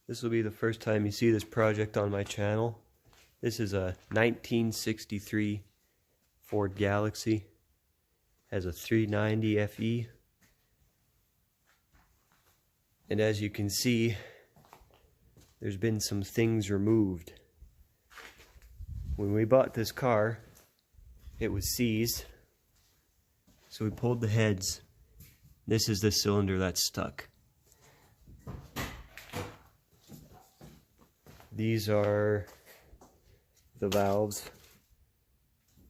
This will be the first time you see this project on my channel. This is a 1963 Ford Galaxie. Has a 390 FE. And as you can see, there's been some things removed. When we bought this car, it was seized. So we pulled the heads. This is the cylinder that's stuck. These are the valves.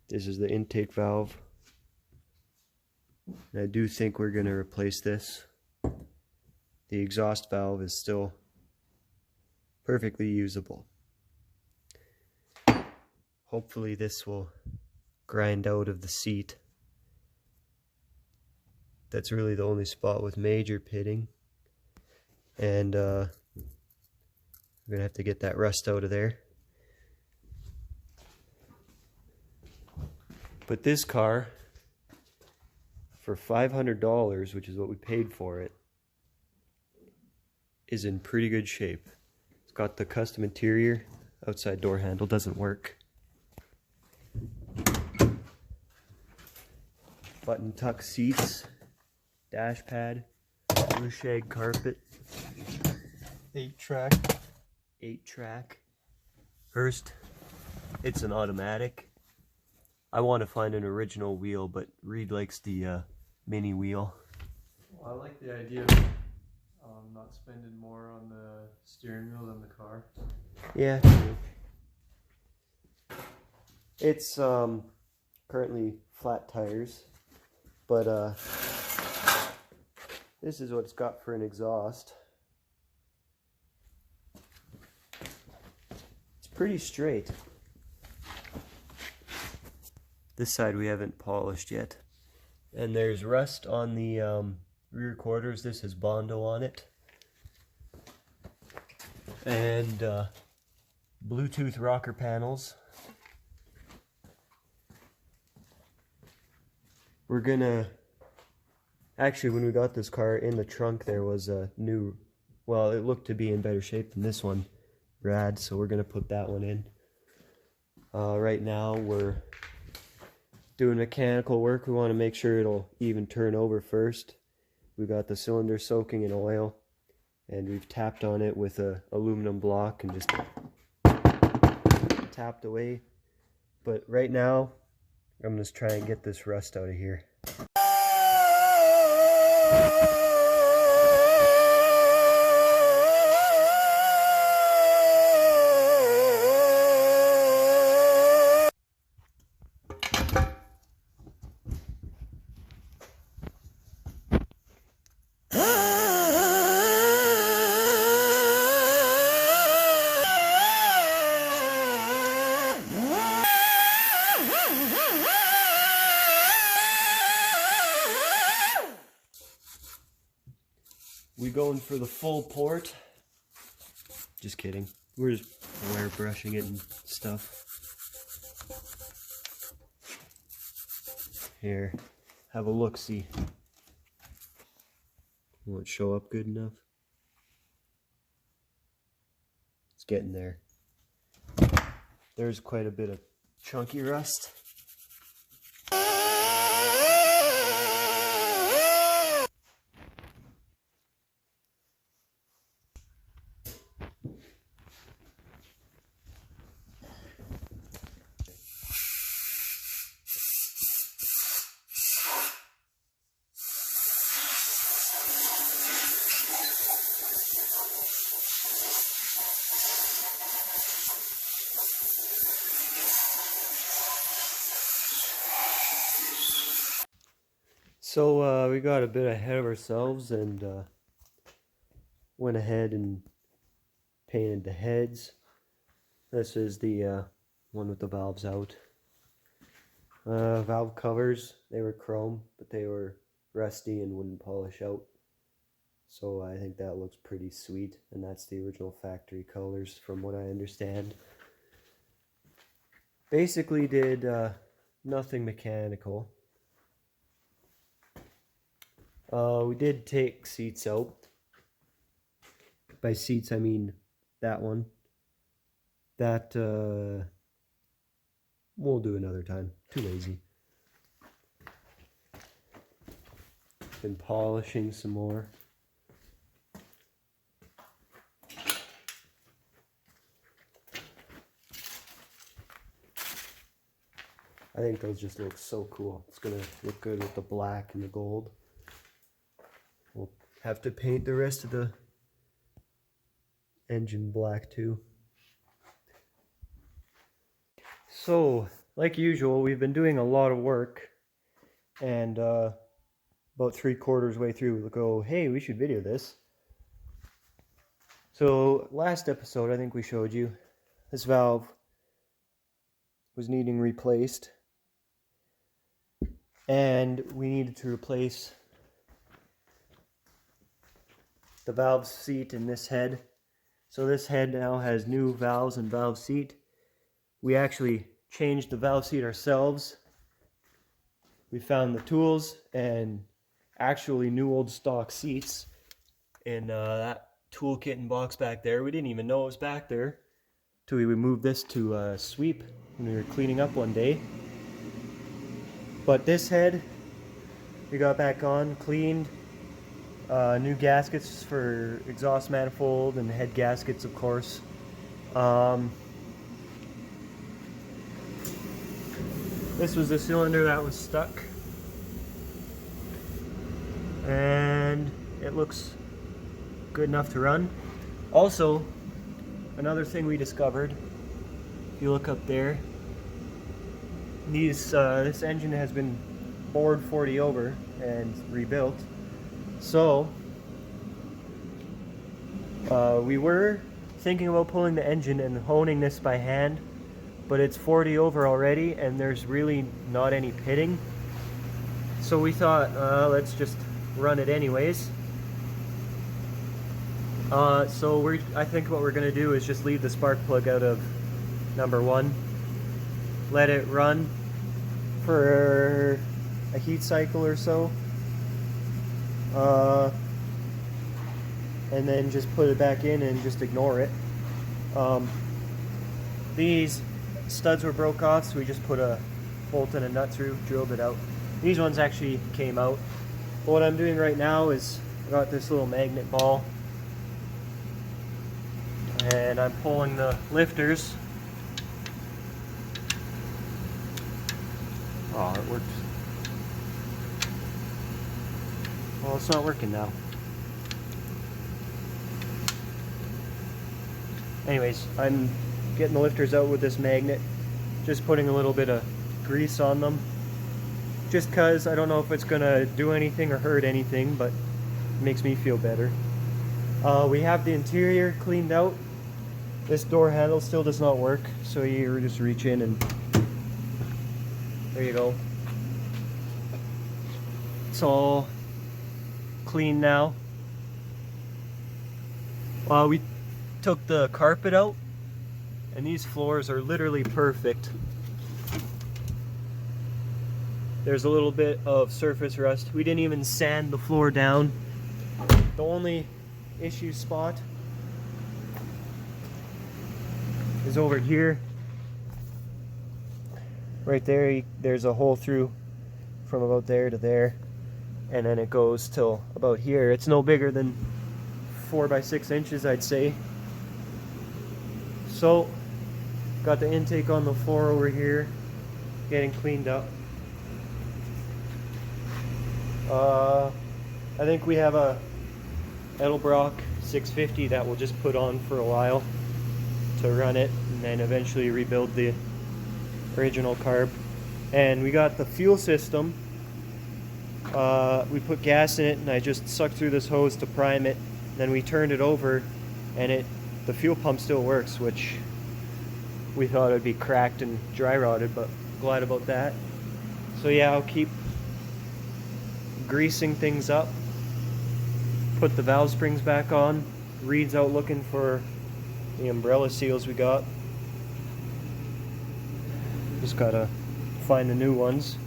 This is the intake valve. And I do think we're going to replace this. The exhaust valve is still perfectly usable. Hopefully this will grind out of the seat. That's really the only spot with major pitting. And we're going to have to get that rust out of there. But this car, for $500, which is what we paid for it, is in pretty good shape. It's got the custom interior. Outside door handle doesn't work. Button tuck seats, dash pad, blue shag carpet, 8-track. First, it's an automatic. I want to find an original wheel, but Reed likes the mini wheel. Well, I like the idea of not spending more on the steering wheel than the car. Yeah, true. It's currently flat tires, but this is what it's got for an exhaust. It's pretty straight. This side we haven't polished yet. And there's rust on the rear quarters. This has Bondo on it. And Bluetooth rocker panels. We're gonna... Actually, when we got this car, in the trunk there was a new... Well, it looked to be in better shape than this one, rad, so we're gonna put that one in. Right now we're doing mechanical work. We want to make sure it'll even turn over first. We got the cylinder soaking in oil, and we've tapped on it with a aluminum block and just tapped away. But right now, I'm just trying to get this rust out of here. We going for the full port. Just kidding. We're just wire brushing it and stuff. Here, have a look-see. Will it show up good enough? It's getting there. There's quite a bit of chunky rust. So we got a bit ahead of ourselves and went ahead and painted the heads. This is the one with the valves out. Valve covers, they were chrome, but they were rusty and wouldn't polish out. So I think that looks pretty sweet, and that's the original factory colors from what I understand. Basically did nothing mechanical. We did take seats out. By seats I mean that one. That we'll do another time. Too lazy. Been polishing some more. I think those just look so cool. It's gonna look good with the black and the gold. We'll have to paint the rest of the engine black too. So, like usual, we've been doing a lot of work, and about 3/4 way through, we'll go, hey, we should video this. So, last episode, I think we showed you, this valve was needing replaced, and we needed to replace the valve seat in this head. So this head now has new valves and valve seat. We actually changed the valve seat ourselves. We found the tools and actually new old stock seats in that toolkit and box back there. We didn't even know it was back there till we moved this to sweep when we were cleaning up one day. But this head we got back on, cleaned, new gaskets for exhaust manifold and head gaskets, of course. This was the cylinder that was stuck, and it looks good enough to run. Also, another thing we discovered, if you look up there, this engine has been bored 40 over and rebuilt. So we were thinking about pulling the engine and honing this by hand, but it's 40 over already and there's really not any pitting. So we thought, let's just run it anyways. So I think what we're gonna do is just leave the spark plug out of number 1, let it run for a heat cycle or so, and then just put it back in and just ignore it. These studs were broke off, so we just put a bolt and a nut through, drilled it out. These ones actually came out. But what I'm doing right now is I got this little magnet ball, and I'm pulling the lifters. Oh, it worked. Well, it's not working now. Anyways, I'm getting the lifters out with this magnet, just putting a little bit of grease on them, just cause I don't know if it's gonna do anything or hurt anything, but it makes me feel better. We have the interior cleaned out. This door handle still does not work, so you just reach in and there you go. It's all clean now. We took the carpet out, and these floors are literally perfect. There's a little bit of surface rust. We didn't even sand the floor down. The only issue spot is over here. Right there, there's a hole through from about there to there, and then it goes till about here. It's no bigger than 4 by 6 inches, I'd say. So, got the intake on the floor over here, getting cleaned up. I think we have a Edelbrock 650 that we'll just put on for a while to run it, and then eventually rebuild the original carb. And we got the fuel system. We put gas in it, and I just sucked through this hose to prime it. Then we turned it over, and the fuel pump still works, which we thought it would be cracked and dry rotted, but glad about that. So yeah, I'll keep greasing things up, put the valve springs back on. Reed's out looking for the umbrella seals we got. Just gotta find the new ones.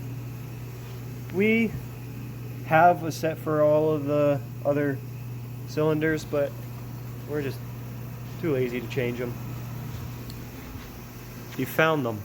We have a set for all of the other cylinders, but we're just Too lazy to change them. You found them.